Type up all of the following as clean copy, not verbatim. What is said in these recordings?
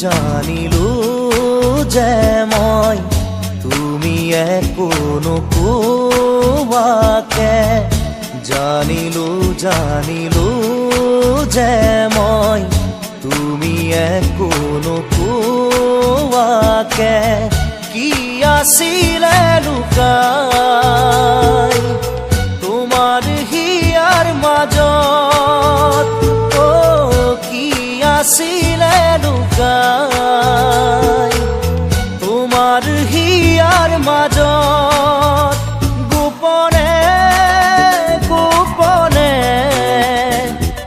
জানিলো যে মই তুমি একো নোকোৱাকে জানিলো যে মই তুমি একো নোকোৱাকে কি আছিলে লুকাই তোমাৰ হিয়াৰ মাজত কি আছিলে লুকাই তোমাৰ হিয়াৰ মাজত গোপনে গোপনে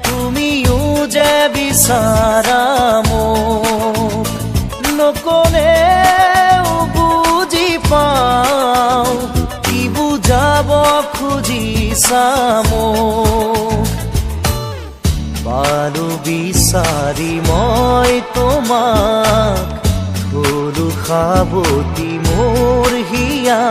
তুমিও যে বিচাৰা মোক নকলেও বুজি পাওঁ কি বুজাব খুজিছা মোক পালো বিচাৰি মই তোমাক হলো সাৱতি মোৰ হিয়া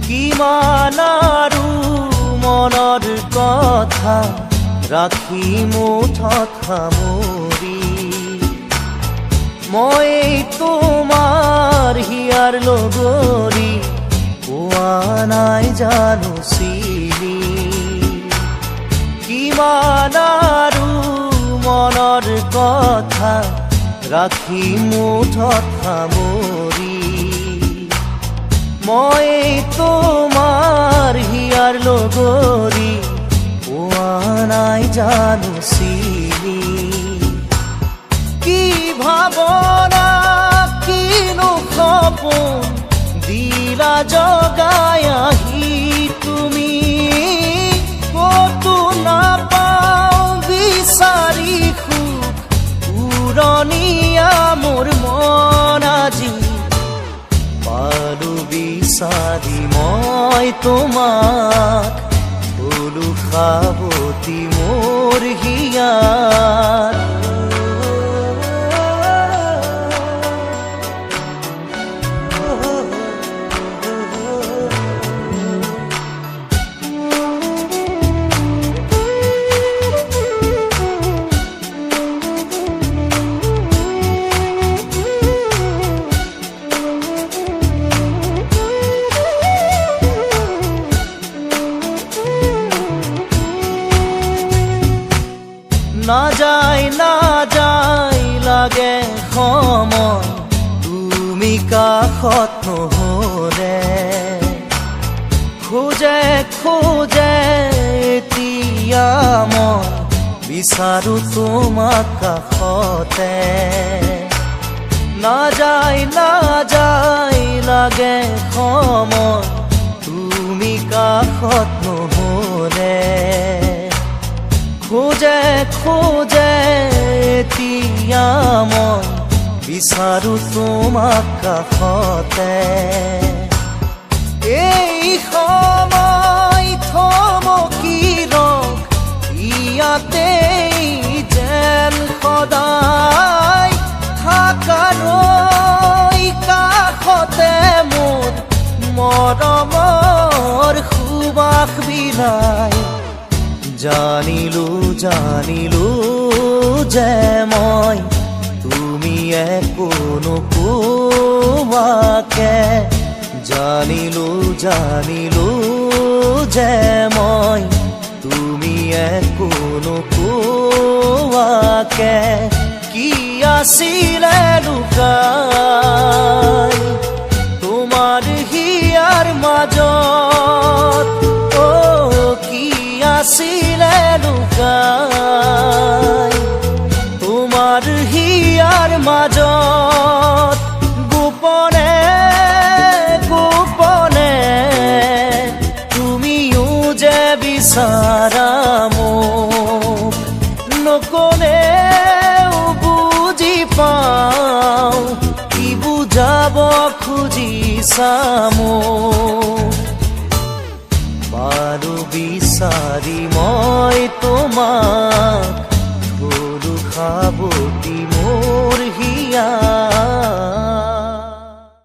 কিমান আৰু মনৰ কথা ৰাখি মুঠত সামৰি মই তোমাৰ হিয়াৰ লগৰী পোৱা নাই জানো চিনি কিমান আৰু মনৰ কথা ৰাখি মুঠত সামৰি মই তোমাৰ হিয়াৰ লগৰী পোৱা নাই জানো চিনি কি ভাৱনা কিনো সপোন দিলা জগাই আহি তুমি কতো নাপাওঁ বিচাৰি সুখ উৰণীয়া মোৰ মন আজি পালো বিচাৰি মই তোমাক হলো সাৱতি মোৰ হিয়াৰ নাযায় লাগে সময় তুমি কাষত নহলে খোজে এতিয়া মই বিচাৰো তোমাক কাষতে নাযায় লাগে সময় তুমি কাষত নহলে খোজে এতিয়া মই বিচাৰো তোমাক কাষতে এই সময় থমকি ৰখ ইয়াতে যেন সদায় থাকাৰ কাষতে মোৰ মৰমৰ সুবাস বিলাই জানিলো যে মই তুমি একো নোকোৱাকে জানিলো যে মই তুমি একো নোকোৱাকে কি আছিলে লুকাই তোমাৰ হিয়াৰ মাজত কি আছিলে লুকাই তোমাৰ হিয়াৰ মাজত গোপনে গোপনে তুমিও যে বিচাৰা মোক নকলেও বুজি পাওঁ খুজিছা মোক বাৰু বিচাৰি মই তোমাক ধৰো সাৱটি মোৰ হিয়া